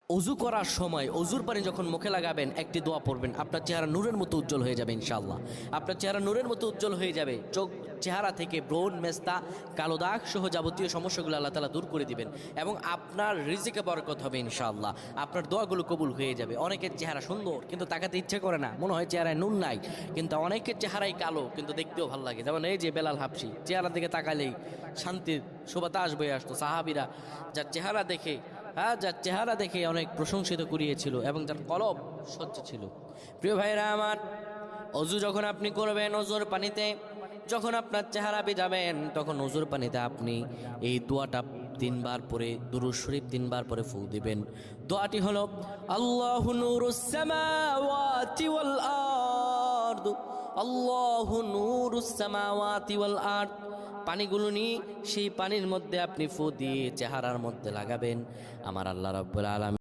অজু করার সময় অজুর পানি যখন মুখে লাগাবেন একটি দোয়া পড়বেন, আপনার চেহারা নূরের মতো উজ্জ্বল হয়ে যাবে ইনশাআল্লাহ। আপনার চেহারা নূরের মতো উজ্জ্বল হয়ে যাবে, চেহারা থেকে ব্রণ, মেস্তা, কালো দাগ সহ যাবতীয় সমস্যাগুলো আল্লাহ তাআলা দূর করে দিবেন এবং আপনার রিজিকে বরকত হবে ইনশাআল্লাহ। আপনার দোয়াগুলো কবুল হয়ে যাবে। অনেকের চেহারা সুন্দর কিন্তু তাকাতে ইচ্ছে করে না, মনে হয় চেহারায় নুন নাই, কিন্তু অনেকের চেহারাই কালো কিন্তু দেখতেও ভালো লাগে। যেমন এই যে বেলাল হাবশি, চেহারা দিকে তাকালেই শান্তির সুবাতাস বয়ে আসতো। সাহাবীরা যার চেহারা দেখে অনেক প্রশংসিত করিয়েছিল এবং যার কলব স্বচ্ছ ছিল। প্রিয় ভাইরা আমার, অজু যখন আপনি করবেন, অজুর পানিতে যখন আপনার চেহারা ভিজাবেন, তখন অজুর পানিতে আপনি এই দোয়াটা 3 বার পরে, দুরূদ শরীফ 3 বার পরে ফু দিবেন। দোয়াটি হলো আল্লাহু নূরুস সামাওয়াতি ওয়াল আরদ, আল্লাহু নূরুস সামাওয়াতি ওয়াল আরদ। পানিগুলো নিয়ে সেই পানির মধ্যে আপনি ফু দিয়ে চেহারার মধ্যে লাগাবেন। আমার আল্লাহ রাব্বুল আলামিন